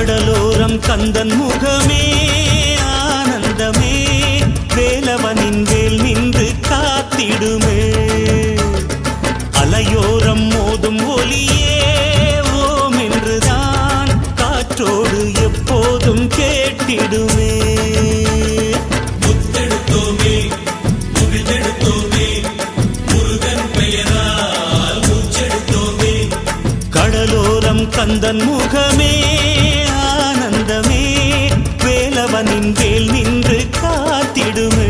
கடலோரம் கந்தன் முகமே ஆனந்தமே வேலவனின் வேல் நின்று காத்திடுமே அலையோரம் மோதும் ஒலியே ஓம் என்றுதான் காற்றோடு எப்போதும் கேட்டிடுமே முத்தெடுத்தோமே முகிழ்ந்தெடுத்தோமே முருகன் பெயரால் மூச்செடுத்தோமே கடலோரம் கந்தன் முகமே ஆனந்தமே வேலவனின் வேல் நின்று காத்திடுமே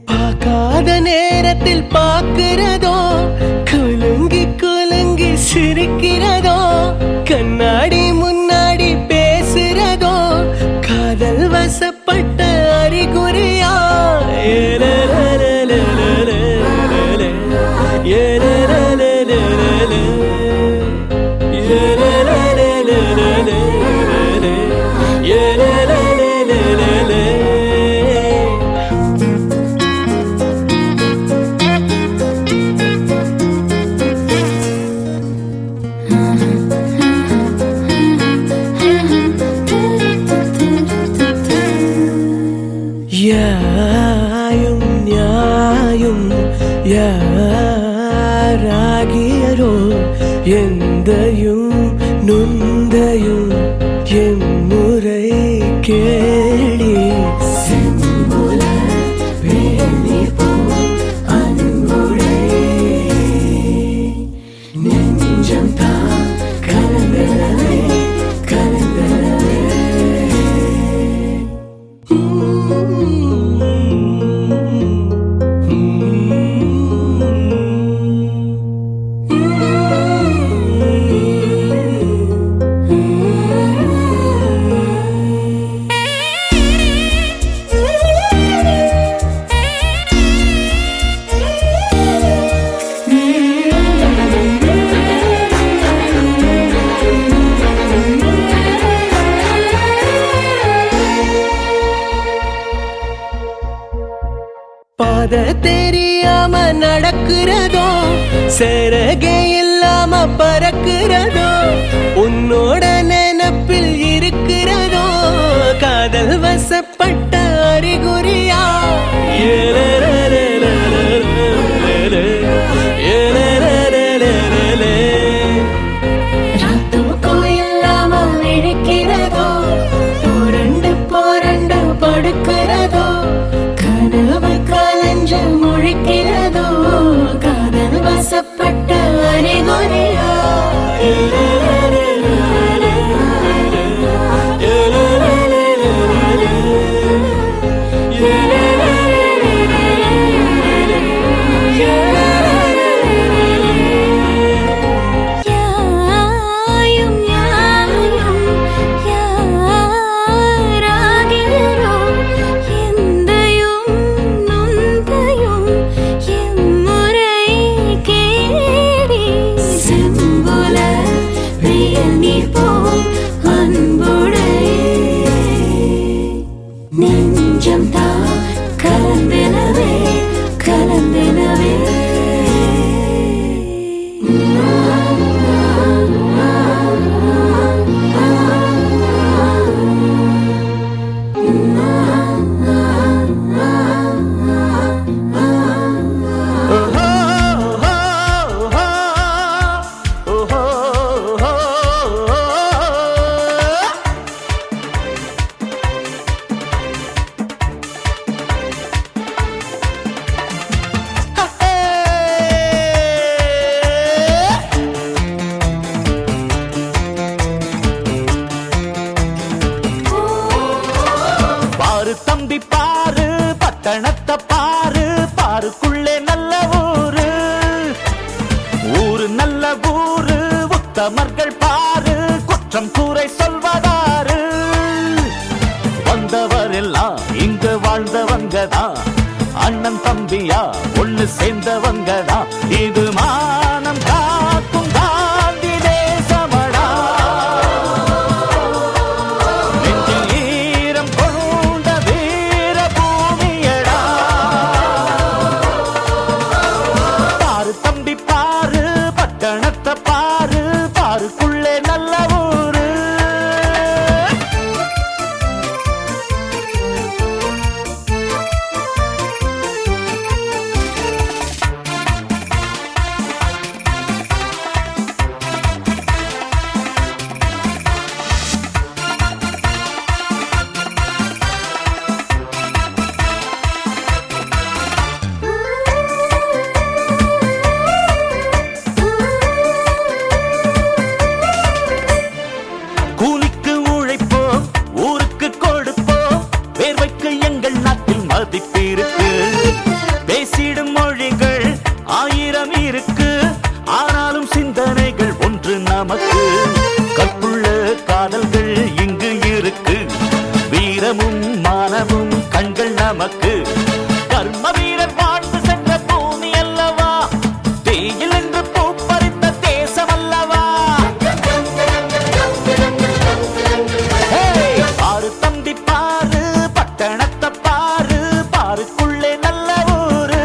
பார்க்காத நேரத்தில் பார்க்கிறதோ குலுங்கி குலுங்கி சிரிக்கிறதோ கண்ணாடி முன்னாடி பேசுறதோ காதல் வசப்பட்ட அறிகுறியா யாயும் நியாயும் யாராகியரோ எந்தையும் நுந்தையும் எம்முறை கேளி செம்புல வேலி போல் அன்புடை நெஞ்சம் தான் கலந்தனவே கலந்தனவே பாத தெரியாம நடக்கிறதோ சிறகே இல்லாம பறக்கிறதோ உன்னோட நினைப்பில் இருக்கிறதோ காதல் வசப்பட்ட அறிகுறியா ராத்துக்கும் இல்லாம விழிக்கிறதோ புரண்டு புரண்டு படுக்கிறதோ கனவு கலஞ்சு முழிக்கிறதோ காதல் வசப்பட்ட அறிகுறியா உத்தமர்கள் பாரு குற்றம் கூரை சொல்வதாரு வந்தவரெல்லாம் இங்கு வாழ்ந்தவங்கதான் அண்ணன் தம்பியா ஒண்ணு சேர்ந்தவங்கதான் இது மானம் காக்கும் காந்தி தேசமடா நெஞ்சில் ஈரம் கொண்ட வீர பூமியடா பாரு தம்பி பாரு பட்டணத்தை பாரு பாருக்குள்ளே நல்ல ஊரு கூலிக்கு உழைப்போம் ஊருக்கு கொடுப்போம் வேர்வைக்கு எங்கள் நாட்டில் மதிப்பு இருக்கு பேசிடும் மொழிகள் 1000 இருக்கு ஆனாலும் சிந்தனைகள் ஒன்று நமக்கு கற்புள்ள காதல்கள் இங்கு இருக்கு வீரமும் மானமும் கண்கள் நமக்கு கர்ம வீரர் வாழ்ந்து சென்ற பூமி அல்லவா தீயில் என்று பூ பறித்த தேசம் அல்லவா பாரு தம்பி பாரு பட்டணத்தை பாரு பாருக்குள்ளே நல்ல ஊரு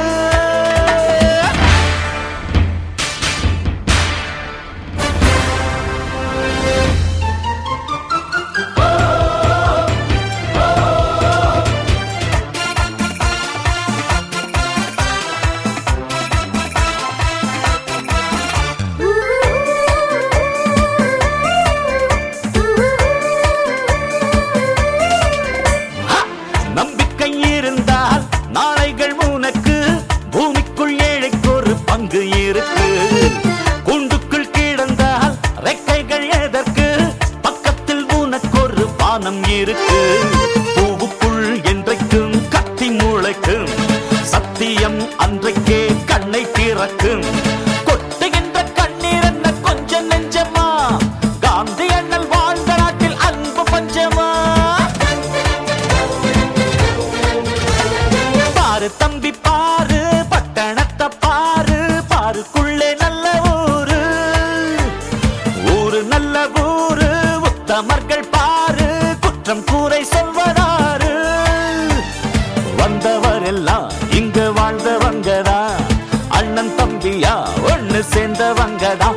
நம்பிக்கை இருந்தால் நாளைகள் உனக்கு பூமிக்குள் ஏழைக்கு ஒரு பங்கு இருக்கு கூண்டுக்குள் கிடந்தால் ரெக்கைகள் எதற்கு பக்கத்தில் உனக்கு ஒரு வானம் இருக்கு பூவுக்குள் என்றைக்கும் கத்தி முளைக்கும் சத்தியம் அன்றைக்கே கண்ணை திறக்கும் கொட்டுகின்ற கண்ணீர் என்ன கொஞ்சம் நெஞ்சமா காந்தி அண்ணல் வாழ்ந்த நாட்டில் அன்பு பஞ்சமா பாரு தம்பி பாரு பட்டணத்தை பாரு பாருக்குள்ளே நல்ல ஊரு ஊரு நல்ல ஊரு உத்தமர்கள் பாரு குற்றம் கூரை சொல்வதாரு வந்தவரெல்லாம் இங்கு வாழ்ந்தவங்கதா அண்ணன் தம்பியா ஒண்ணு சேர்ந்தவங்கதா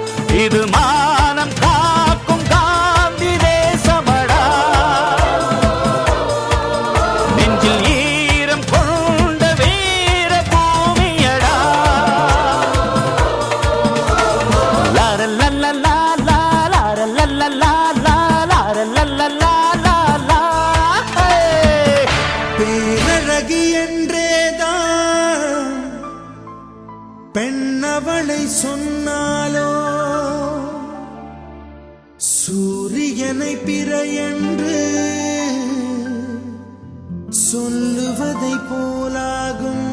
இது மானம் காக்கும் காந்தி தேசமடா நெஞ்சில் ஈரம் கொண்ட வீர பூமியடா லார லல்ல லாலா லார லல்ல லாலா லார லல்ல லாலா லா பேரழகி என்றேதான் பெண்ணவளை சொன்னாலோ சூரியனை பிற என்று சொல்லுவதை போலாகும்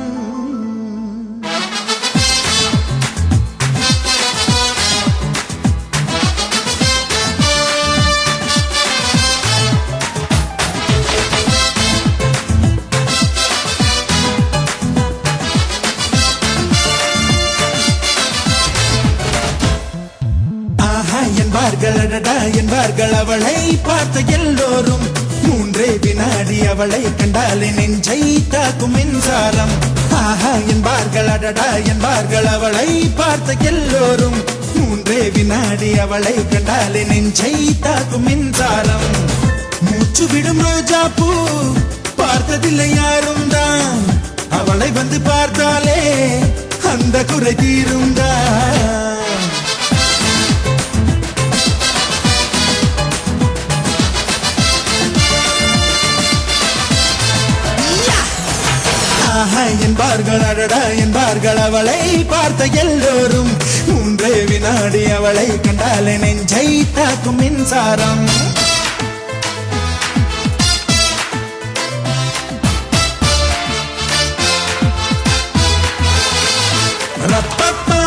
ஆஹா என்பார்கள் அடடா என்பார்கள் அவளை பார்த்த எல்லோரும் மூன்றே வினாடி அவளை கண்டாலே நெஞ்சை தாக்கும் மின்சாரம் ஆஹா என்பார்கள் அடடா என்பார்கள் அவளை பார்த்த எல்லோரும் மூன்றே வினாடி அவளை கண்டாலே நெஞ்சை தாக்கும் மின்சாரம் மூச்சு விடும் ரோஜா பூ பார்த்ததில்லை யாரும் தான் அவளை வந்து பார்த்தாலே அந்த குறை தீரும் தான் ஆஹா என்பார்கள் அடடா என்பார்கள் அவளை பார்த்த எல்லோரும் மூன்றே வினாடி அவளை கண்டாலே நெஞ்சை தாக்கும் மின்சாரம் ரப்பப்பா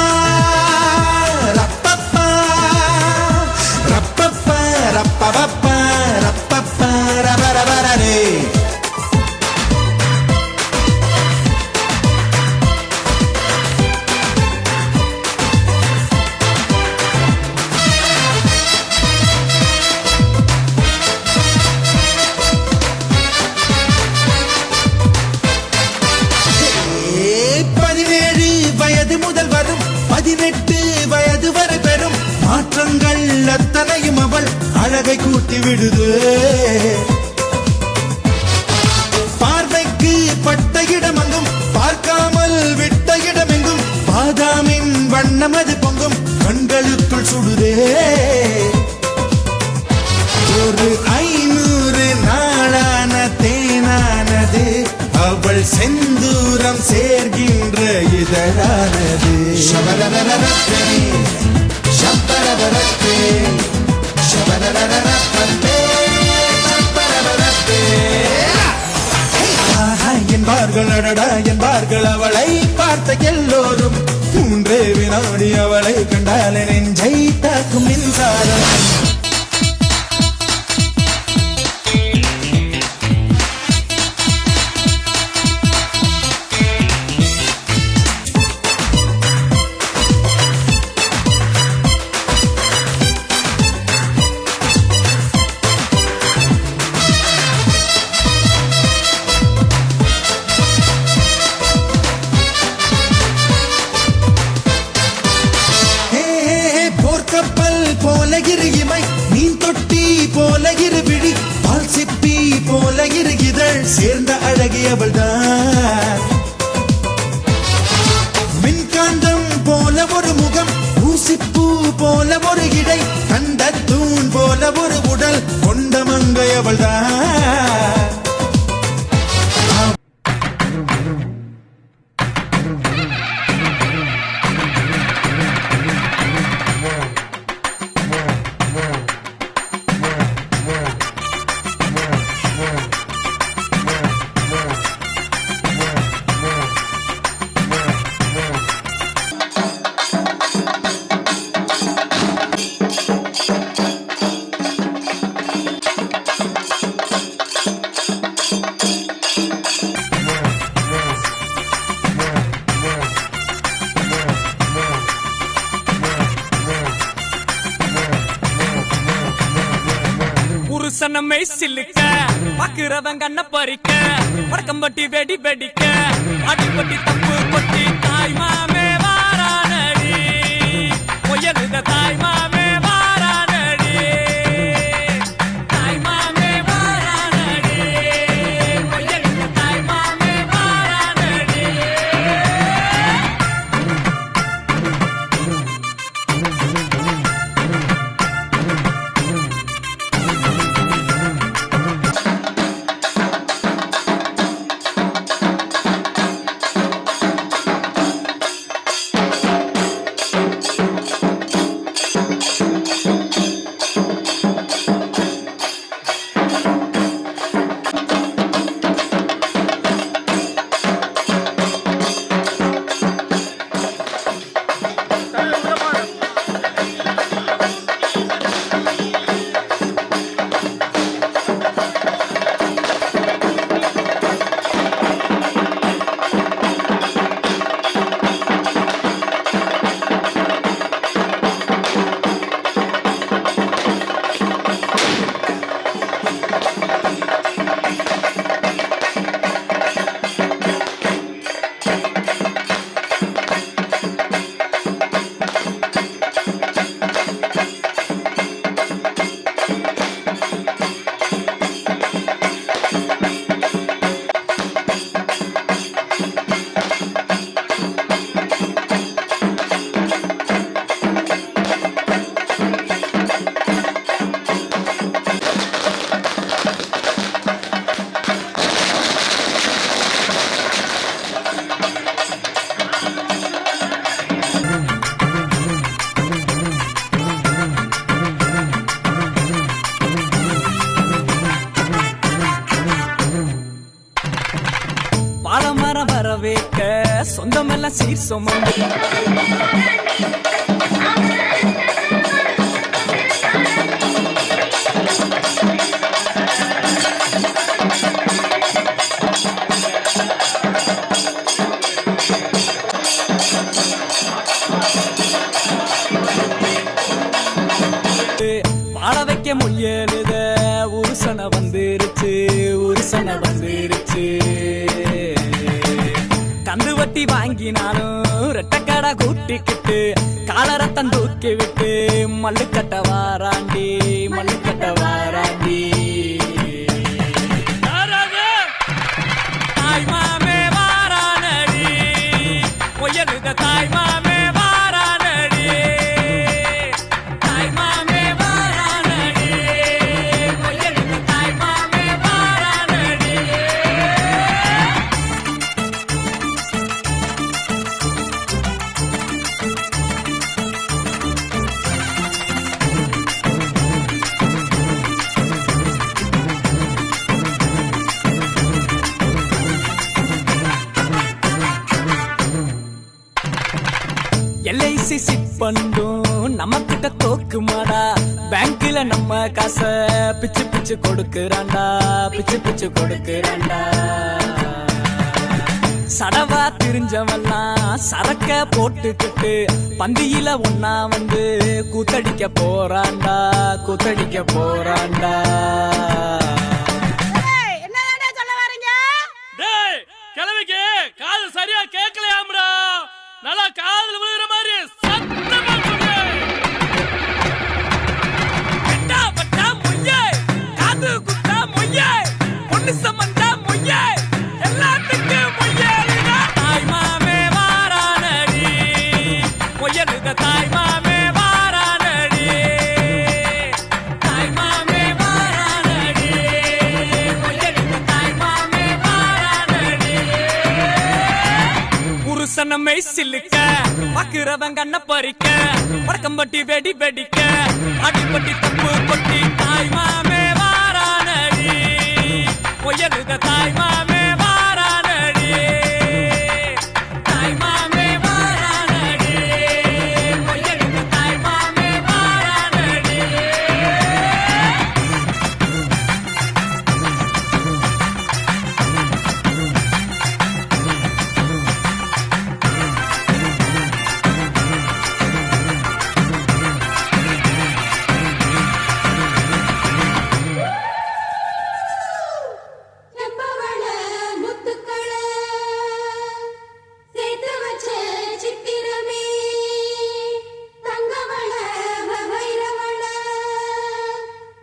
ரப்பப்பா அழகை கூட்டி விடுது. பார்வைக்கு பட்ட இடமெங்கும் பார்க்காமல் விட்ட இடமெங்கும் பாதாமின் வண்ணம் அது பொங்கும் கண்களுக்குள் சுடுதே. ஒரு 500 நாளான தேனானது அவள் செந்தூரம் சேர்கின்ற இதழானது. ஷபரரரரத்தே, ஷப்பரரரத்தே, ஷபரரரரத்தே, ஷப்பரரரத்தே. ஆஹா என்பார்கள் அடடா என்பார்கள் அவளை பார்த்த எல்லோரும். 3 வினாடி அவளை கண்டாலே நெஞ்சை தாக்கும் மின்சாரம். போர்க்கப்பல் போல இமை, மீன் தொட்டி போல விழி, பால் சிப்பி போல இதழ் சேர்ந்த அழகியவள் தான். மின்காந்தம் போல ஒரு முகம், ஊசிப்பூ போல ஒரு இடை, கண்ட தூண் போல ஒரு உடல் கொண்ட மங்கையவள் தான். புருஷனமை சில்லுக்க பாக்குறவன் கண்ண பறிக்க வடக்கம்பட்டி வெடி வெடிக்க அடிப்பட்டி தப்பு கொட்டி தாய் மாமே வாரானடி பொய்யலுத தாய் மாமே வாரானடி தாய் மாமே வாரானடி பொய்யலுத தாய் மாமே வாரானடி. பாலமரம் வரவேற்க சொந்தமெல்லாம் சீர் சுமந்து வாழ வைக்க முயலுத உருசன வந்துருச்சு உருசன வந்துருச்சு. கந்து வட்டி வாங்கினாலும் ரெட்டக்கட மகளை கூட்டிக்கிட்டு காலரத்தம் தூக்கி விட்டு மல்லு கட்ட வாராண்டி மல்லு கட்ட வாராண்டி தாய் மாமே வாரானடி ஒயலுக தாய் மாமே வாரானடி தாய் மாமே வாரானடி ஒயலுக தாய் மாமே வாரானடி LIC சிட் பண்ணும் நம்ம கிட்ட தோக்கு மாடா பேங்க்ல நம்ம காசை பிச்சு பிச்சு கொடுக்கறான்டா பிச்சு பிச்சு கொடுக்கறான்டா சடவா திரிஞ்சவெல்லாம் சரக்க போட்டுக்கிட்டு பந்தியில ஒன்னா வந்து கூத்தடிக்க போறான்டா கூத்தடிக்க போறான்டா கிழவிக்கு காது சரியா கேட்கலையாம்டா நல்லா காதுல விழுகிற மாதிரி சத்தமா சொல்லு. பெட்டா பட்டா மொய்யே காது குத்தா மொய்யே பொண்ணு சம்பந்தா மொய்யே எல்லாத்துக்கும் மொய்யே தாய் மாமே வாரானடி மொய்யலுக தாய் மாமே வாரானடி தாய் மாமே வாரானடி மொய்யலுக தாய் மாமே வாரானடி புருஷனமை சில்லுக்க பாக்குறவன் கண்ண பறிக்க வடக்கம்பட்டி வெடி வெடிக்க அடிப்பட்டி தப்பு கொட்டி தாய் மாமே வாரானடி ஒயலுக தாய் மாமே வாரானடி தாய் மாமே வாரானடி ஒயலுக தாய் மாமே வாரானடி செம்பவள முத்துக்கள சேர்த்து வச்ச சித்திரமே தங்கவள வைரவள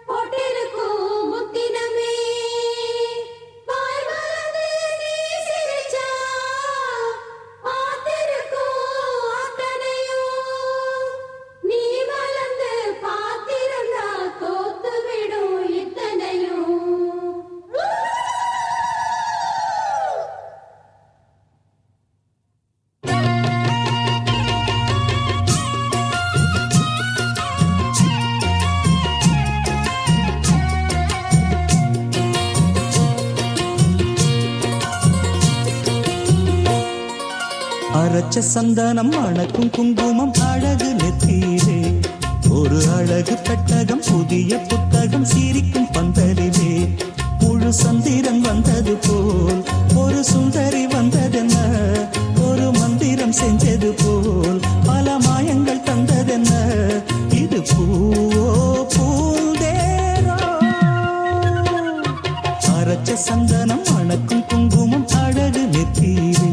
போட்டிருக்கும் முத்தினமே வாய் மலர்ந்து நீ சிரிச்சா பார்த்திருக்கும் அத்தனையும் நீ மலர்ந்து பார்த்திருந்தா தோத்து விடும் இத்தனையும் அரைச்ச சந்தனம் அணக்கும் குங்குமம் அழகு நெத்தீரே ஒரு அழகு பெட்டகம் புதிய புத்தகம் சிரிக்கும் பந்தலிலே முழு சந்திரன் வந்தது போல் ஒரு சுந்தரி வந்ததென்ன ஒரு மந்திரம் செஞ்சது போல் பல மாயங்கள் தந்ததென்ன இது பூவோ பூந்தேரோ அரைச்ச சந்தனம் அணக்கும் குங்குமம் அழகு நெத்தீரே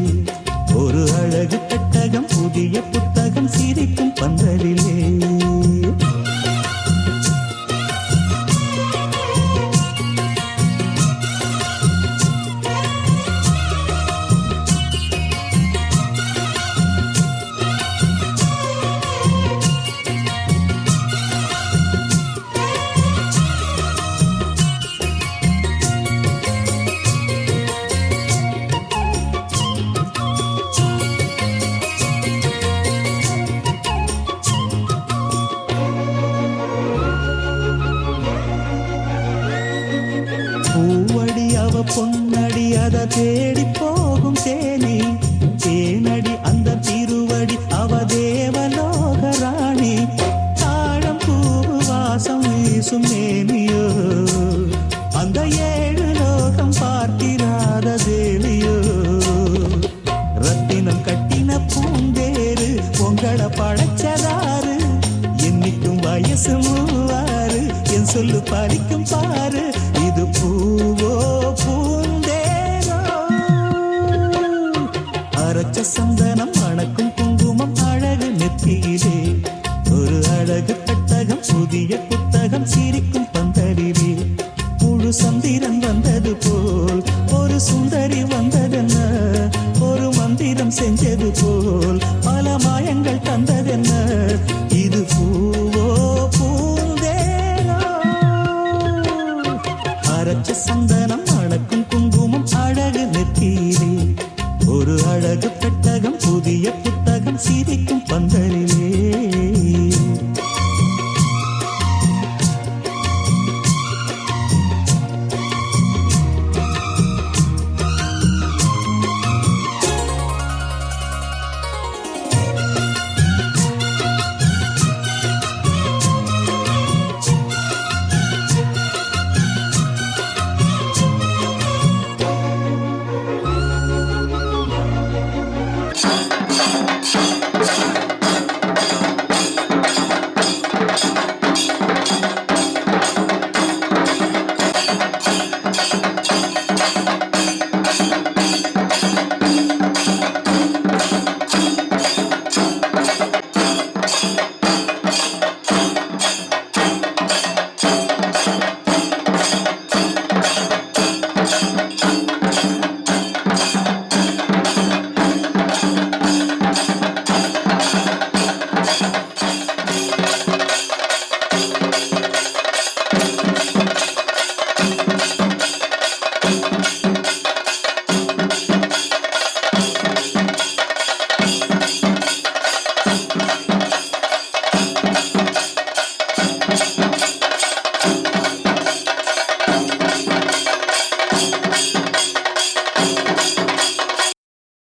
ஒரு அழகு பெட்டகம் புதிய புத்தகம் சிரிக்கும் பந்தலிலே பூவடி அவ பொன்னடி அத தேடி போகும் தேனி தேனடி அந்த திருவடி அவ தேவலோக ராணி தாழம் பூவு வாசம் வீசும் மேனியோ அந்த ஏழு லோகம் பார்த்திராத தேவியோ ரத்தினம் கட்டின பூந்தேரு உங்களை படைச்சதாரு என்னைக்கும் வயசு மூவாரு என் சொல்லு பறிக்கும் பாரு இது பூவோ பூந்தேரோ அரைச்ச சந்தனம் மணக்கும் குங்குமம் அழகு நெத்தியிலே ஒரு அழகு பெட்டகம் புதிய புத்தகம் சிரிக்கும் பந்தலிலே முழு சந்திரன் வந்தது போல் ஒரு சுந்தரி வந்ததென்ன ஒரு மந்திரம் செஞ்சது போல் பல மாயங்கள் தந்ததென்ன இது பூவோ பூந்தேனோ அரைச்ச சந்தனம் மணக்கும் குங்குமம் அழகு நெத்தியிலே ஒரு அழகு பெட்டகம் புதிய புத்தகம் சிரிக்கும் பந்தலிலே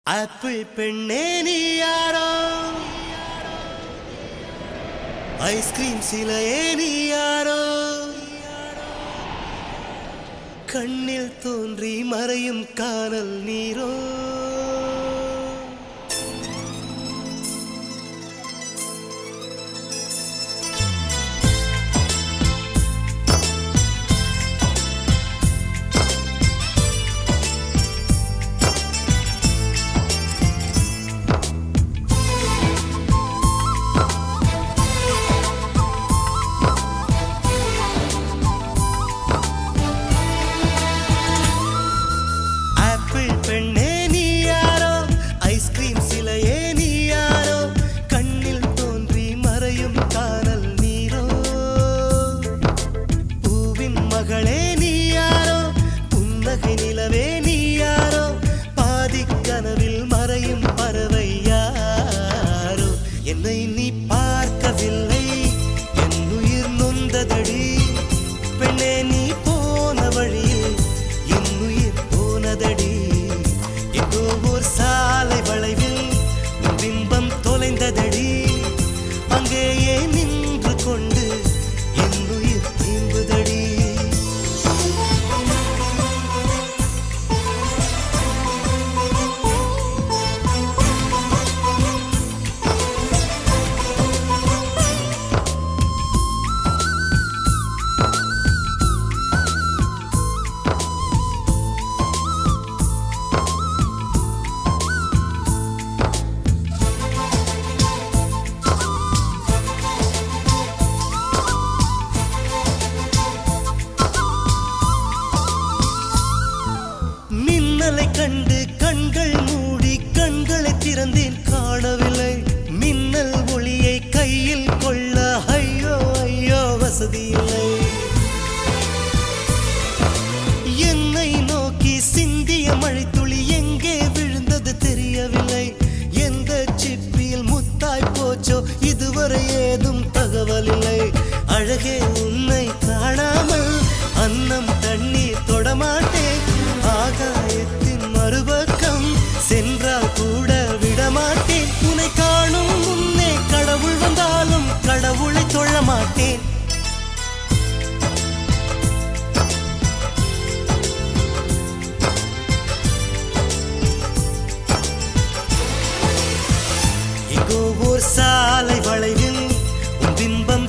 ஆப்பிள் பெண்ணே நீ யாரோ ஐஸ்கிரீம் சிலையே நீ யாரோ கண்ணில் தோன்றி மறையும் காணல் நீரோ கண்டு கண்கள் மூடி கண்களை திறந்தேன் காணவில்லை மின்னல் ஒளியை கையில் கொள்ள ஐயோ ஐயோ வசதி இல்லை என்னை நோக்கி சிந்திய மழைத்துளி எங்கே விழுந்தது தெரியவில்லை எந்த சிப்பியில் முத்தாய் போச்சோ இதுவரை ஏதும் தகவல் இல்லை அழகே உன்னை காணாமல் அன்னம் தண்ணீர் தொடமாட்டேன் ஆகாயத்தின் மறுபக்கம் சென்றால் கூட விடமாட்டேன் உன்னை காணும் முன்னே கடவுள் வந்தாலும் கடவுளை தொழ மாட்டேன் எங்கோ ஓர் சாலை வளைவில் உன் பிம்பம்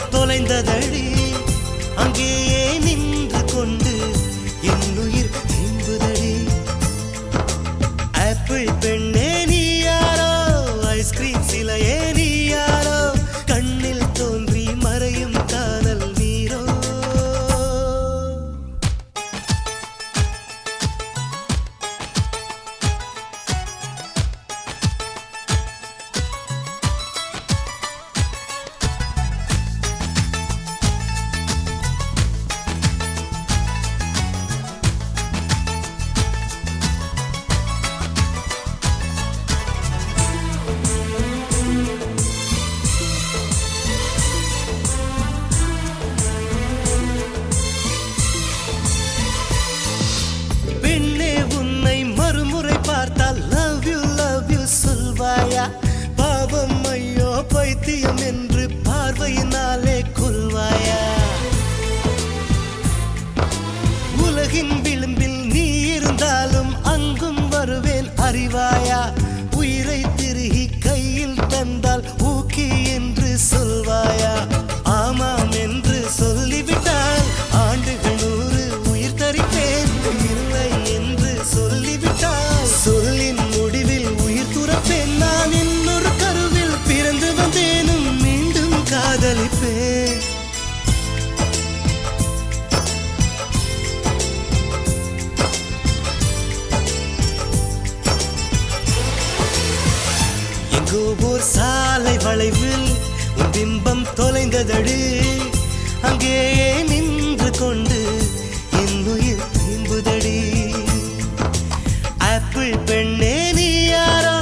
பைத்தியம் என்று பார்வையினாலே கொல்வாயா? உலகின் விளிம்பில் நீ இருந்தாலும் அங்கும் வருவேன் அறிவாயா? உயிரை திருகி கையில் தந்தால் ஊக்கி என்று சொல்வாயா? ஆமாம் என்று சொல்லிவிட்டால் ஆண்டுகள் 100 உயிர் தரிப்பேன். இல்லை என்று சொல்லிவிட்டால் சொல்லின் முடிவில் உயிர் துறப்பேன். நான் இன்னொரு கருவில் பிறந்து வந்தேனும் மீண்டும் காதலிப்பேன். எங்கோ ஓர் சாலை வளைவில் உன் பிம்பம் தொலைந்ததடி. அங்கேயே நின்று கொண்டு என் உயிர் தீம்புதடி. ஆப்பிள் பெண்ணே நீ யாரோ,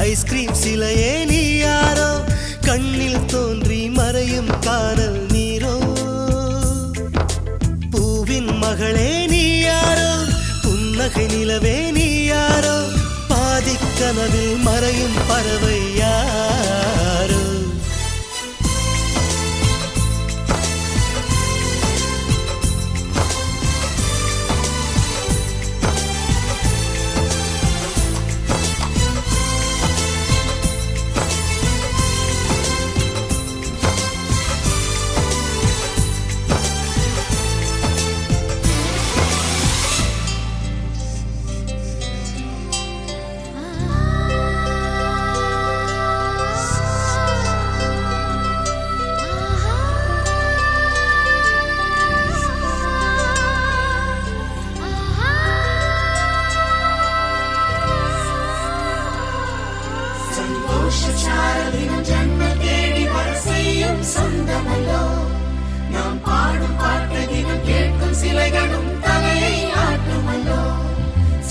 ஐஸ்கிரீம் சிலையே நீ யாரோ, கண்ணில் தோன்றி மறையும் காணல் நீரோ. பூவின் மகளே நீ யாரோ, புன்னகை நிலவே நீ யாரோ, பாதிக்கனவில் மறையும் பறவை யாரோ. சந்தோஷச்சாரலின் ஜன்ம தேடி வரிசையும் சொந்தமல்லோ. நாம் பாடும் பாட்டு தினம் கேட்கும் சிலைகளும் தலையை ஆட்டுமல்லோ.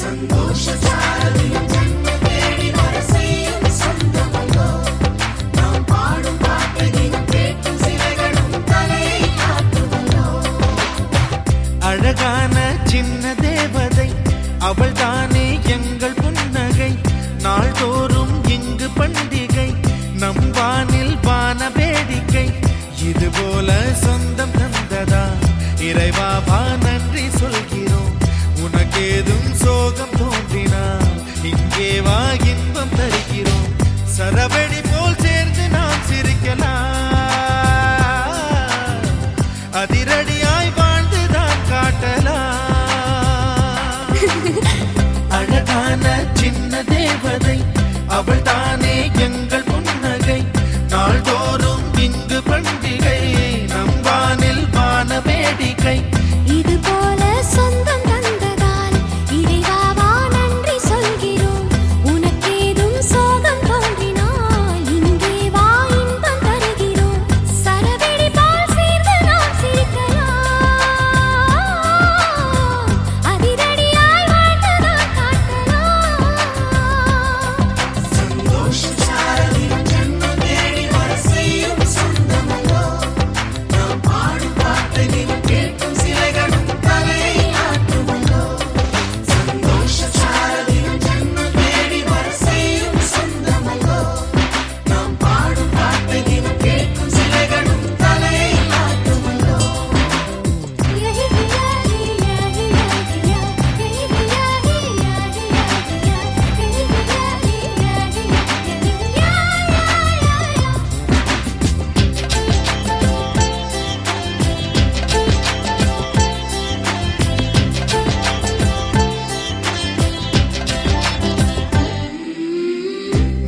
சந்தோஷச்சாரலின் ஜன்ம தேடி வரிசையும் சொந்தமல்லோ. நாம் பாடும் பாட்டு தினம் கேட்கும் சிலைகளும் தலையை ஆட்டுமல்லோ. அழகான சின்ன தேவதை அவள் தானே எங்கள் புன்னகை. நாள்தோறும் இங்கு பண்டிகை, நம் வானில் வான வேடிக்கை. இதுபோல சொந்தம் தந்ததா இறைவா வா நன்றி சொல்கிறோம். உனக்கேதும் சோகம் தோன்றினால் இங்கே வா இன்பம் தருகிறோம். சரவெடி போல் சேர்ந்து நாம் சிரிக்கலாம், அதிரடியாய் வாழ்ந்துதான் காட்டலாம். அழகான சின்ன தேவதை அவள் தானே எங்கள் புன்னகை. நாள்தோறும் இங்கு பண்டிகை, நம் வானில் வான வேடிக்கை. இது போல சொந்தம் தந்ததால் இறைவாவா நன்றி சொல்கிறோம். உனக்கேதும் சோகம் தோன்றினால் இங்கே வா இன்பம் தருகிறோம். சரவெடி போல் சேர்ந்து நாம் சிரிக்கலாம், அதிரடியாய் வாழ்ந்துதான் காட்டலாம். சந்தோஷச்சாரலின் ஜன்ம தேடி வரிசையும் சொந்தமல்லோ. நாம் பாடும் பாட்டு தினம் கேட்கும் சிலைகளும் தலையை ஆட்டுமல்லோ. சந்தோஷச்சாரலின் ஜன்ம தேடி வரிசையும் சொந்தமல்லோ. நாம் பாடும் பாட்டு தினம் கேட்கும் சிலைகளும் தலையை ஆட்டுமல்லோ.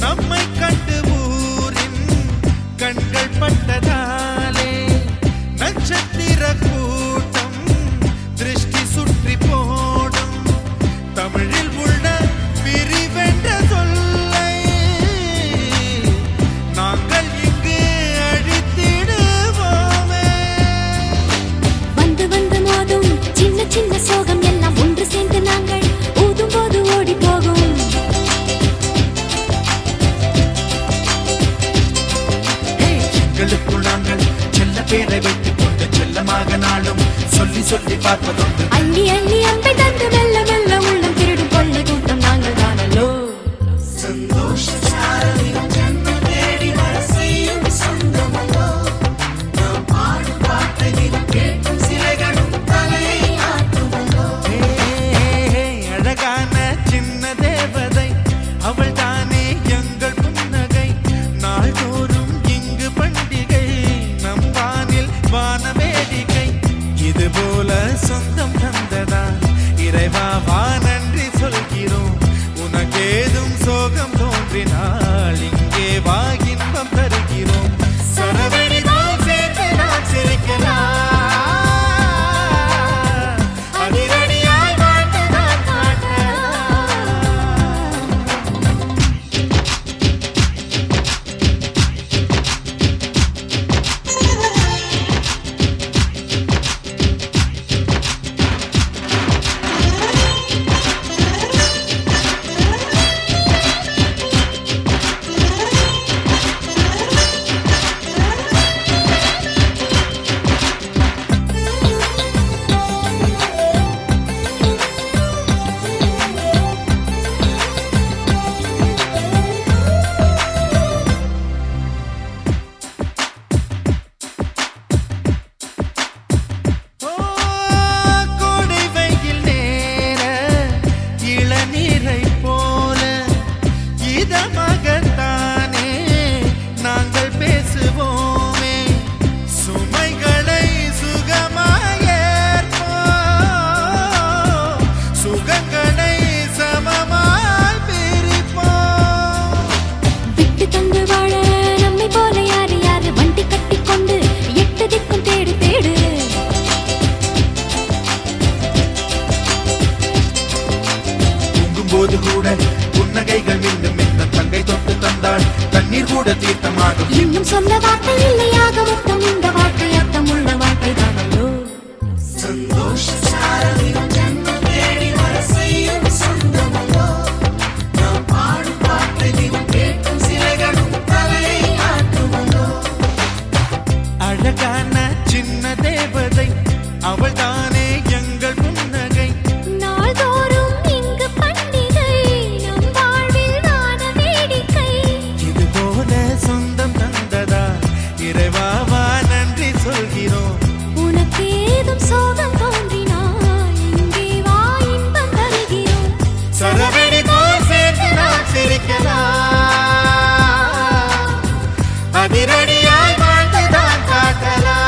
நம்மை கண்டு ஊரின் கண்கள் பட்டதாலே நட்சத்திர கூட்டம் திருஷ்டி சுற்றி போடும். தமிழில் உள்ள பிரிவென்ற சொல்லை நாங்கள் இங்கு அழித்திடுவோமே. வந்து வந்து மோதும் சின்ன சின்ன சோகம் எல்லாம் ஒன்று சேர்ந்து நாங்கள் ஊதும் போது ஓடி போகும். எங்களுக்குள் நாங்கள் செல்ல பேரை வைத்துக் கொண்டு செல்லமாக நாளும் சொல்லி சொல்லி பார்ப்பதொன்று. அள்ளி அள்ளி அம்பை தந்து மெல்ல மெல்ல உள்ளம் திருடும் கொள்ளை கூட்டம் நாங்கள் தானல்லோ. சந்தோஷச்சாரலின் ஜன்ம தேடி வரிசையும் சொந்தம் தந்ததா இறைவாவா நன்றி சொல்கிறோம் உனக்கேதும் சோகம் தோன்றினால் இங்கே வா இன்பம் தருகிறோம் சரவெடி போல் சேர்த்து நான் சிரிக்கலாம் அதிரடியாய் வாழ்ந்து நான் காட்டலாம் கோடை வெயில் நேர இளநீரை போல இதமாகத்தானே நாங்கள் பேசுவோமே சுமைகளை சுகமாயேற்போம் சுகங்களை சமமாய் பிரிப்போம் விட்டு தந்து வாழ நம்மை போல யாரு யாரு வண்டி கட்டிக்கொண்டு எட்டு திக்கும் தேடு தேடு தூங்கும்போது கூட புன்னகைகள் மீண்டும் மீண்டும் தங்கை தொட்டு தந்தாள் தண்ணீர் கூட தீர்த்தமாகும் இன்னும் சொல்ல வார்த்தை இல்லையாக மொத்தம் இந்த வாழ்க்கை அர்த்தம் உள்ள வாழ்க்கை தானோ அழகான சின்ன தேவதை அவள் தானே எங்கள் புன்னகை நாள்தோறும் இங்கு பண்டிகை நம் வாழ்வில் வான வேடிக்கை இது போல சொந்தம் தந்ததா இறைவாவா நன்றி சொல்கிறோம் உனக்கு ஏதும் சோகம் தோன்றினால் இங்கே வா இன்பம் தருகிறோம் சரவெடி போல் சேர்த்து நான் சிரிக்கலாம் அதிரடியாய் வாழ்ந்துதான் காட்டலாம்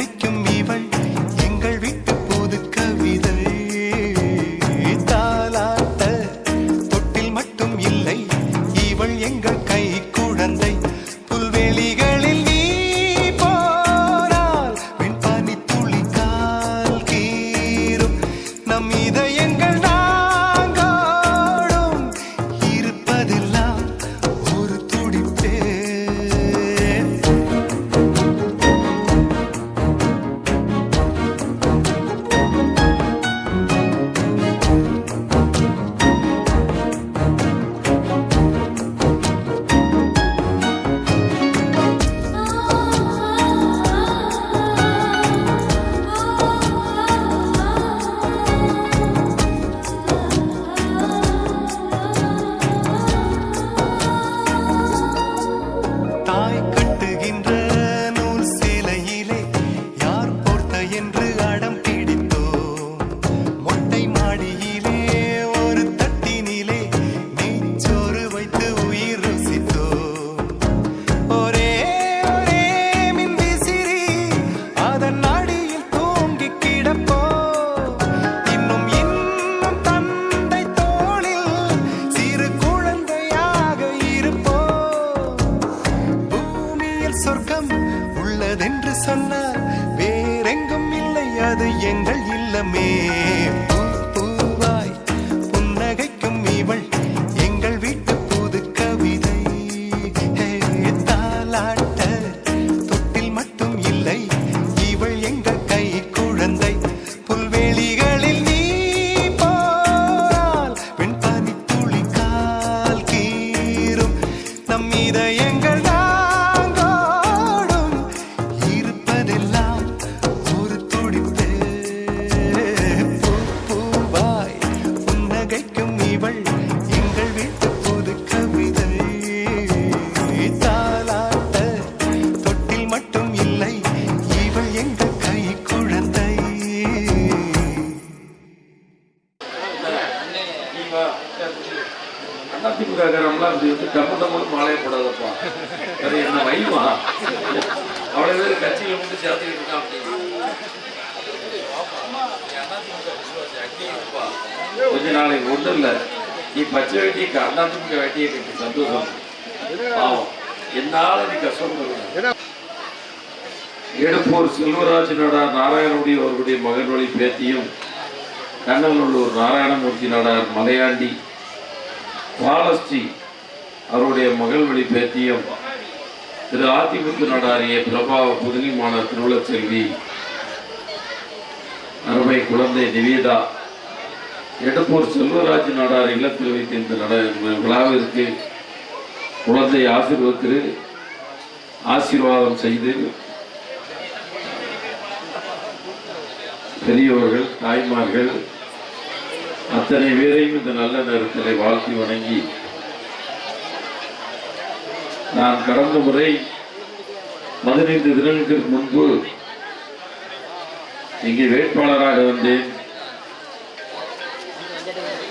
புன்னகைக்கும் இவள் எங்கள் வீட்டு புது கவிதை தாலாட்ட தொட்டில் மட்டும் இல்லை இவள் எங்கள் கை குழந்தை புல்வெளிகளில் நீ போனால் வெண்பானி துளி கால் கீரும் நம் இதயங்கள் நாங்கோடும் இருப்பதெல்லாம் ஒரு துடிப்பே தாய் கட்டுகின்ற நூல் சேலையிலே யார் போர்த்த என்று அடம் பிடித்தோம் மொட்டை மாடியிலே ஒரு தட்டினிலே நெஞ்சோறு வைத்து உயிர் ருசித்தோம் ஒரே ஒரே மின்விசிறி அதன் அடியில் தூங்கி கிடப்போம் இன்னும் இன்னும் தந்தை தோளில் சிறு குழந்தையாக இருப்போம் பூமியில் சொர்க்கம் உள்ளதென்று சொன்னார் வேறெங்கும் இல்லை அது எங்கள் இல்லமே பூவாய் புன்னகைக்கும் இவள் எங்கள் வீட்டு புது கவிதை தாலாட்ட தொட்டில் மட்டும் இல்லை இவள் எங்கள் கை குழந்தை புல்வெளிகளில் நீ போனால் வெண்பானி துளி கால் கீரும் நம் இதயங்கள் நாங்கோடும் இருப்பதெல்லாம் ஒரு துடிப்பே பூவாய் புன்னகைக்கும் இவள் எங்கள் வீட்டு புது கவிதை தாலாட்ட தொட்டில் மட்டும் இல்லை இவள் எங்கள் கை குழந்தை அதிமுக காரம்லாம் அப்படி வந்து டம்மு மாலையை போடாதப்பா அது என்ன வைமா அவ்வளவு பேர் கட்சியில மட்டும் சேர்த்துக்கிட்டு இருக்கான் கொஞ்ச நாளைக்கு ஒன்றும் இல்லை நீ பச்சை வேட்டியை அதிமுக வேட்டியை கட்டி சந்தோஷம் பாவம் என்னால நீ கஷ்டம் எடுப்பூர் செல்வராஜ் நாடார் நாராயணமுடி அவர்களுடைய மகன் வழி பேத்தியும் கண்ணநல்லூர் நாராயணமூர்த்தி நாடார் மலையாண்டி பாலஸ்ரீ அவருடைய மகள் வழி பேத்தியம் திரு அதிமுக நாடாரிய பிரபாவ புதுகை மாணவர் திருவிழச்செல்வி அருமை குழந்தை நிவேதா எடுப்பூர் செல்வராஜ் நாடார் இல்லத்தில் வைத்த இந்த விழாவிற்கு குழந்தை ஆசீர்வாதம் செய்து பெரியவர்கள் தாய்மார்கள் அத்தனை பேரையும் இந்த நல்ல நேரத்தில் வாழ்த்தி வணங்கி நான் கடந்த முறை 15 தினங்களுக்கு முன்பு இங்கே வேட்பாளராக வந்தேன்.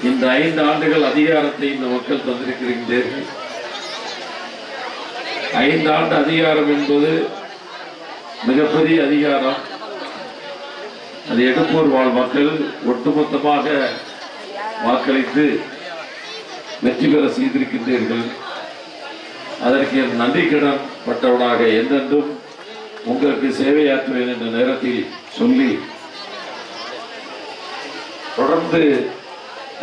இந்த 5 ஆண்டுகள் அதிகாரத்தை இந்த மக்கள் தந்திருக்கிறீர்கள். 5 ஆண்டு அதிகாரம் என்பது மிகப்பெரிய அதிகாரம். அது எடுப்பூர் வாழ் மக்கள் ஒட்டுமொத்தமாக வாக்களித்து வெற்றி பெற செய்திருக்கின்றீர்கள். அதற்கு நன்றி கடன் பட்டவனாக என்றென்றும் உங்களுக்கு சேவையாற்றுவேன் என்ற நேரத்தில் சொல்லி தொடர்ந்து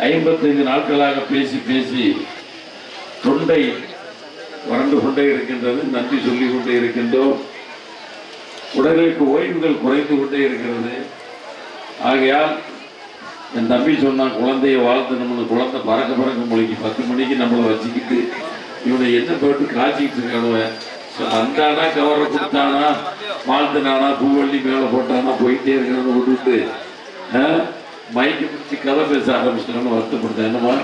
55 நாட்களாக பேசி தொண்டை வறண்டு கொண்டே இருக்கின்றது. நன்றி சொல்லிக் கொண்டே இருக்கின்றோம். உடலுக்கு ஓய்வுகள் குறைந்து கொண்டே இருக்கிறது. ஆகையால் என் தம்பி சொன்னான், குழந்தைய வாழ்த்து நம்மளுக்கு குழந்தை பறக்க மொழிக்கு 10 மணிக்கு நம்மளை வச்சுக்கிட்டு இவனை என்ன போட்டு காய்ச்சிக்கிட்டு இருக்கானுவன். வந்தானா கவரை கொடுத்தானா வாழ்த்துனானா பூவள்ளி மேலே போட்டானா போயிட்டே இருக்கணும்னு விட்டுட்டு மைக்கு பிடிச்சி கதை பேச ஆரம்பிச்சிட்டோன்னு வருத்தப்படுத்தேன். என்னமா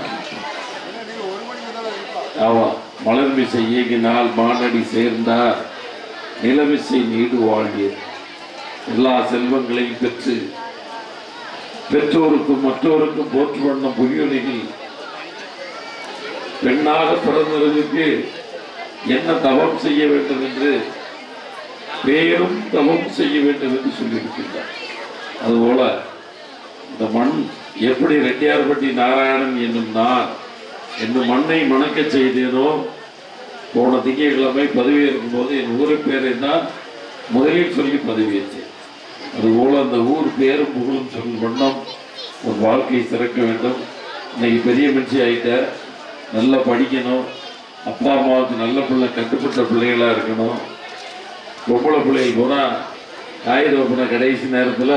ஆமா, மலர்மிசை இயங்கினால் மானடி சேர்ந்தார் நிலமிசை நீடு வாழ்வியது. எல்லா செல்வங்களையும் பெற்று பெற்றோருக்கும் மற்றோருக்கும் போற்று வண்ண புகியொலிகள் பெண்ணாக பிறந்தவர்களுக்கு என்ன தவம் செய்ய வேண்டும் என்று பேரும் தவம் செய்ய வேண்டும் என்று சொல்லியிருக்கின்றார். அதுபோல இந்த மண் எப்படி ரெட்டியார்பட்டி நாராயணன் என்னும் நான் என்னும் மண்ணை மணக்க செய்தேனோ, போன திங்கட்கிழமை பதவியேற்கும் போது என் ஊரு பேரை தான் முதலில் சொல்லி பதவியேற்றேன். அதுபோல அந்த ஊர் பேரும் புகழும் சொல்லும் வண்ணம் ஒரு வாழ்க்கையை சிறக்க வேண்டும். இன்னைக்கு பெரிய மனுஷி ஆகிட்ட, நல்லா படிக்கணும், அப்பா அம்மாவுக்கு நல்ல பிள்ளை கட்டுப்பட்ட பிள்ளைகளாக இருக்கணும். பொம்பளை பிள்ளைகள் கூட காகிதோப்பின கடைசி நேரத்தில்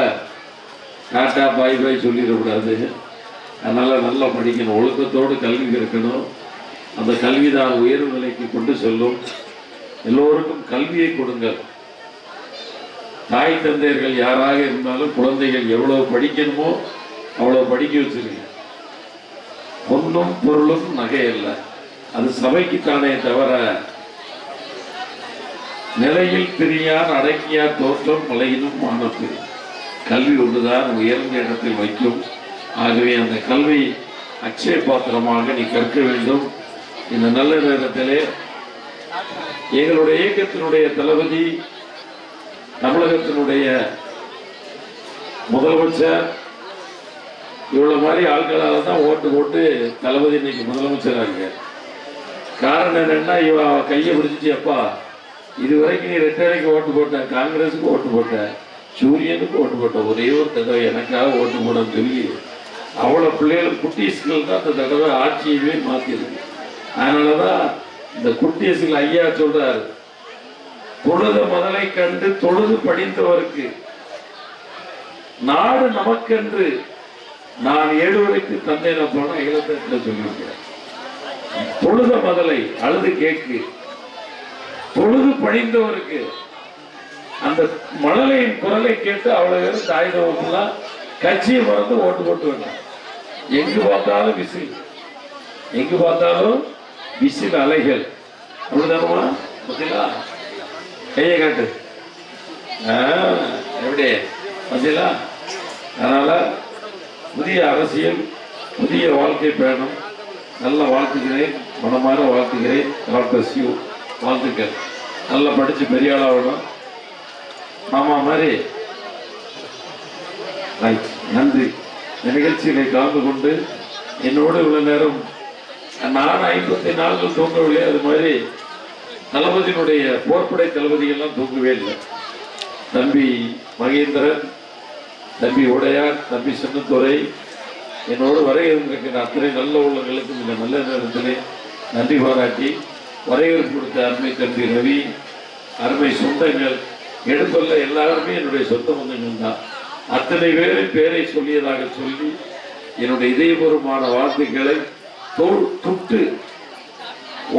டாட்டா பாய் பாய் சொல்லிடக்கூடாது. அதனால் நல்லா படிக்கணும், ஒழுக்கத்தோடு கல்வி இருக்கணும். அந்த கல்வி தான் உயர்வு நிலைக்கு கொண்டு செல்லும். எல்லோருக்கும் கல்வியை கொடுங்கள். தாய் தந்தையர்கள் யாராக இருந்தாலும் குழந்தைகள் எவ்வளவு படிக்கணுமோ அவ்வளவு படிக்க வச்சிருங்க. பொன்னும் பொருளும் நகை அல்ல, அது சபைக்குத்தானே தவிர நிலையில் பிரியார் அடக்கியார் தோற்றம் மலையினும் மானத்து. கல்வி ஒன்றுதான் உயர்ந்த இடத்தில் வைக்கும். ஆகவே அந்த கல்வி அட்சய பாத்திரமாக நீ கற்க வேண்டும். இந்த நல்ல நேரத்திலே எங்களுடைய இயக்கத்தினுடைய தளபதி, தமிழகத்தினுடைய முதலமைச்சர், இவ்வளவு மாதிரி ஆட்களால் தான் ஓட்டு போட்டு தளபதி இன்னைக்கு முதலமைச்சராக இருக்க. காரணம் என்னன்னா, இவ கையை பிடிச்சிச்சு, அப்பா இதுவரைக்கும் நீ ரெட்டரைக்கு ஓட்டு போட்ட, காங்கிரஸுக்கு ஓட்டு போட்ட, சூரியனுக்கு ஓட்டு போட்ட, ஒரே ஒரு தடவை எனக்காக ஓட்டு போடன்னு சொல்லி அவ்வளோ பிள்ளைகளும் குட்டீஸ்கள் தான் அந்த தடவை ஆட்சியவே மாற்றிருக்கு. அதனால தான் இந்த குட்டீஸ்கள் ஐயா சொல்றாரு, தொழுத முதலை கண்டு தொழுது படிந்தவருக்கு நாடு நமக்கென்று நான் 7 வரைக்கு தந்தேன் போனா இளத்தில் சொல்லியிருக்கிறேன். தொழுத முதலை அழுது கேட்கு, தொழுது படிந்தவருக்கு அந்த மழலையின் குரலை கேட்டு அவ்வளவு பேரும் தாயுதவர்கள்லாம் கட்சியை மறந்து ஓட்டு போட்டு வந்தாங்க. எங்கு பார்த்தாலும் விசில், எங்கு பார்த்தாலும் விசில் அலைகள். அப்படிதானமா? பார்த்தீங்களா? கையை காட்டு, எப்படி பார்த்தீங்களா? அதனால புதிய அரசியல், புதிய வாழ்க்கை பயணம் நல்ல வாழ்த்துக்கிறேன், மனமாற வாழ்த்துக்கிறேன். டாக்டர் சியூ வாழ்த்துக்கள். நல்லா படித்து பெரிய ஆளாகணும். மாமா மாதிரி நன்றி. இந்த நிகழ்ச்சியிலே கலந்து கொண்டு என்னோடு இவ்வளவு நேரம் நான் 54 நாட்கள் தூங்கவில்லை. அது மாதிரி தளபதியினுடைய போர்ப்படை தளபதிகள்லாம் தூங்கவே இல்லை. தம்பி மகேந்திரன், தம்பி உடையார், தம்பி சின்னத்துறை, என்னோடு வரையிருந்திருக்கிற அத்தனை நல்ல உள்ளங்களுக்கும் இந்த நல்ல நேரத்திலே நன்றி பாராட்டி வரையறுப்பு கொடுத்த அருமை தம்பி ரவி, அருமை சொந்தங்கள், எடுப்பல்ல எல்லாருமே என்னுடைய சொந்த பந்தங்கள் தான். அத்தனை பேரின் பேரை சொல்லியதாக சொல்லி என்னுடைய இதயபூர்வமான வார்த்தைகளை தொட்டு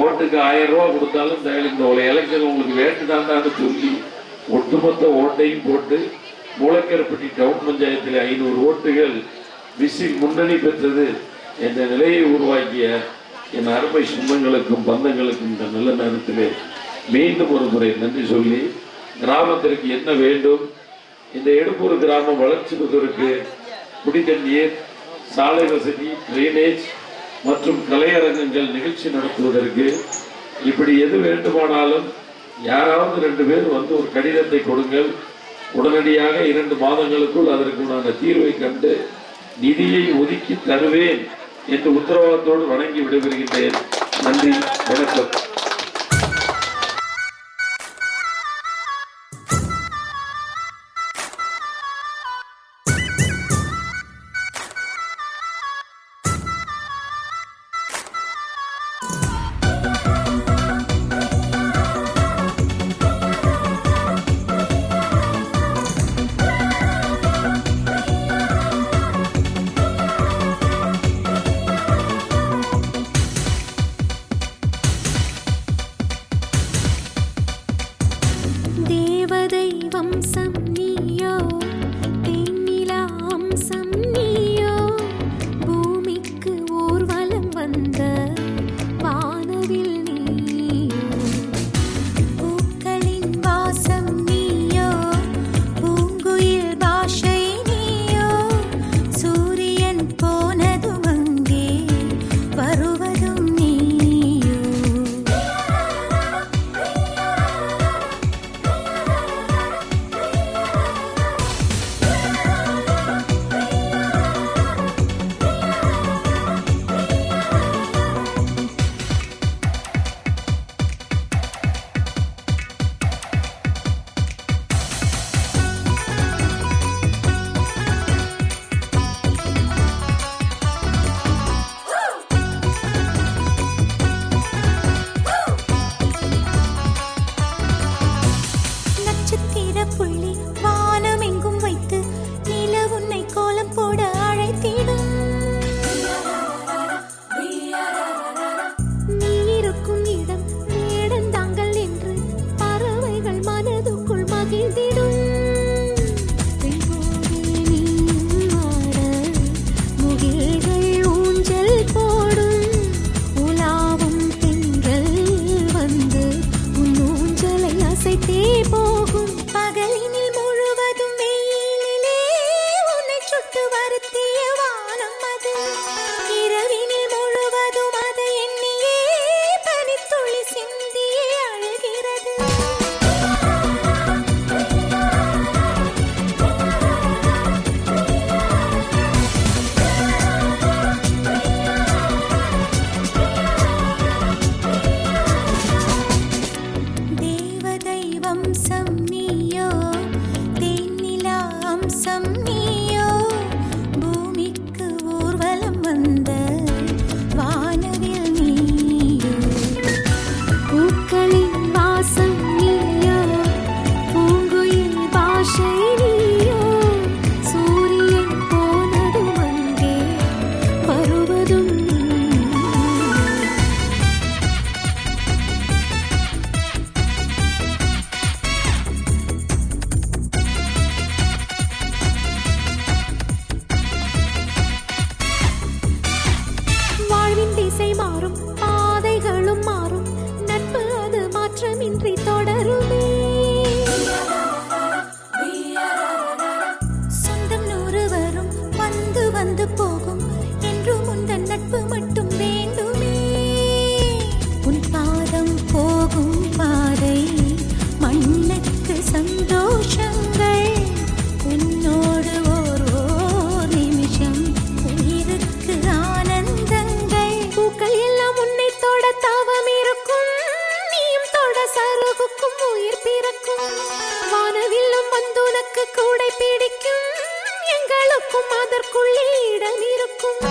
ஓட்டுக்கு 1000 ரூபா கொடுத்தாலும் இந்த எலெக்ஷன் உங்களுக்கு வேண்டுதான்னு சொல்லி ஒட்டுமொத்த ஓட்டையும் போட்டு மூலக்கரப்பட்டி டவுன் பஞ்சாயத்தில் 500 ஓட்டுகள் விசில் முன்னணி பெற்றது என்ற நிலையை உருவாக்கிய என் அருமை சொந்தங்களுக்கும் பந்தங்களுக்கும் இந்த நல்ல நேரத்திலே மீண்டும் ஒரு முறை நன்றி சொல்லி, கிராமத்திற்கு என்ன வேண்டும், இந்த எடுப்பூர் கிராமம் வளர்ச்சி பெறுவதற்கு குடித்தண்ணீர், சாலை வசதி, ட்ரைனேஜ் மற்றும் கலையரங்கங்கள் நிகழ்ச்சி நடத்துவதற்கு இப்படி எது வேண்டுமானாலும் யாராவது 2 பேர் வந்து ஒரு கடிதத்தை கொடுங்கள். உடனடியாக 2 மாதங்களுக்குள் அதற்குண்டான தீர்வை கண்டு நிதியை ஒதுக்கி தருவேன் என்று உத்தரவாதத்தோடு வணங்கி விடைபெறுகின்றேன். நன்றி, வணக்கம். வம்சம் நீயோ, தேனிலா அம்சம் நீயோ, பூமிக்கு ஊர்வலம் வந்த வானவில் நீயோ, பூக்களின் வாசம் நீயோ, பூங்குயில் பாஷை நீயோ, சூரியன் போனதும் அங்கே வருவதும் நீயோ. கூடை பிடிக்கும் எங்களுக்கும் அதற்குள்ளே இடம் இருக்கும்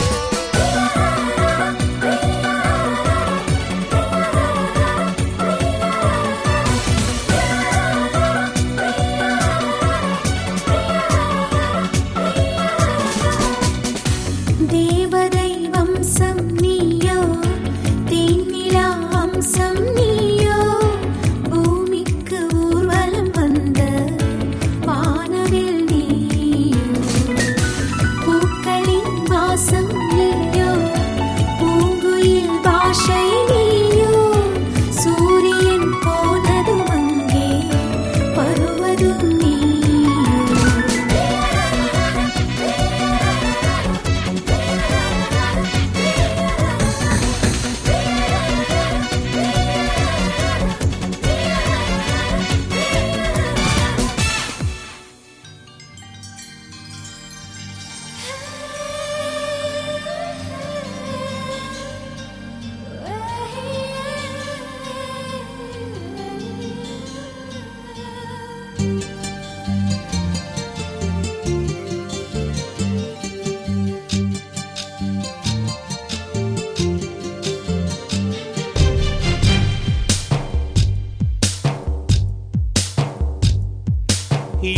தேவதை வம்சம் நீயோ தேனிலா வம்சம் நீயோ பூமிக்கு ஊர்வலம் வந்த வானவில் நீயோ பூக்களின் வாசம் நீயோ பூங்குயில் பாஷை நீயோ சூரியன் போனதும் அங்கே வருவதும் நீயோ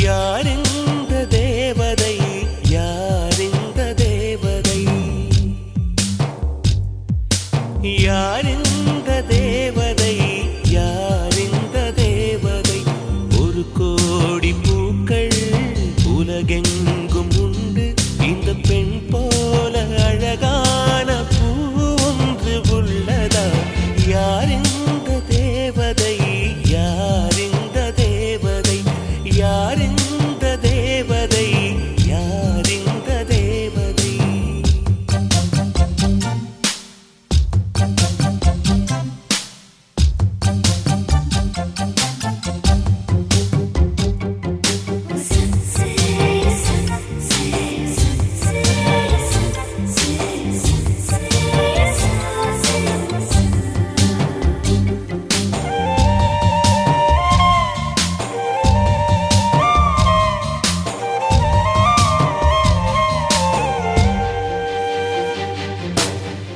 யாரிந்த தேவதை யாரிந்த தேவதை யாரிந்த தேவதை யாரிந்த தேவதை ஒரு கோடி பூக்கள் உலகெங்கும் உண்டு இந்த பெண் போல அழகான பூ ஒன்று உள்ளதா யாரிந்த தேவதை யாரிந்த தேவதை யாரிந்த தேவதை யாரிந்த தேவதை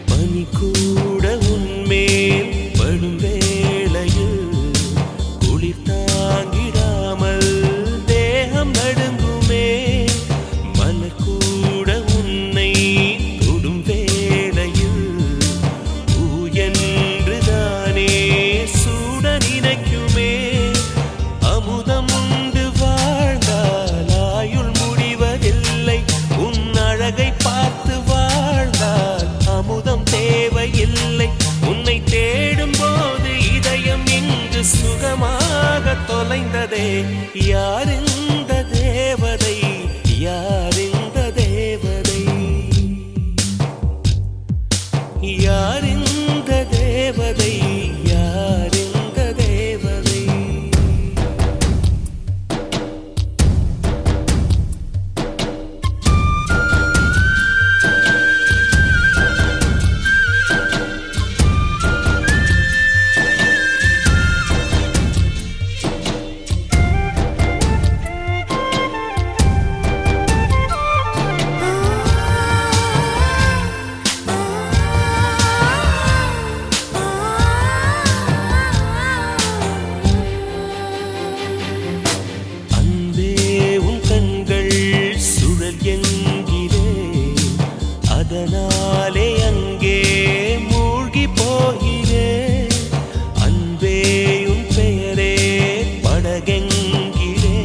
பனி கூட உன்மேல் படும் வேளையில் குளிர் தாங்கிடாமல் தேகம் நடுங்குமே மலர் கூட உன்னை தொடும் வேளையில் பூ என்றுதானே சூட நினைக்குமே அமுதம் உண்டு வாழ்ந்தால் ஆயுள் முடிவதில்லை உன் அழகை பார்த்து வாழ்ந்தால் அமுதம் தேவையில்லை உன்னை தேடும் போது இதயம் இங்கு சுகமாக தொலைந்ததே யாரிந்த தேவதை யாரிந்த தேவதை யாரிந்த தேவதை யாரிந்த தேவதை அன்பே உன் கண்கள் சுழல் என்கிறே அதனாலே அங்கே மூழ்கி போகிறே அன்பே உன் பெயரே படகென்கிறே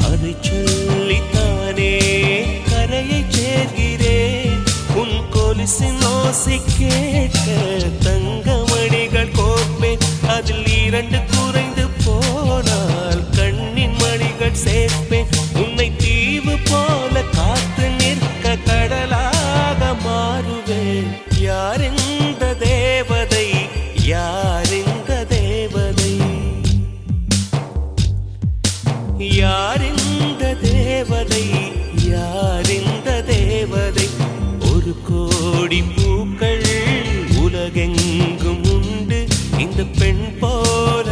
அதை சொல்லித்தானே கரையை சேர்கிறே உன் கொலுசின் ஓசை கேட்க தங்கமணிகள் கோர்ப்பேன் அதில் 2 குறைந்து போனால் கண்ணின் மணிகள் சேர்ப்பேன் உன்னை தீவு போல காத்து நிற்க கடலாக மாறுவேன் யாரிந்த தேவதை யாரிந்த தேவதை யாரிந்த தேவதை யாரிந்த தேவதை ஒரு கோடி பூக்கள் உலகெங்கும் உண்டு இந்த பெண் போல்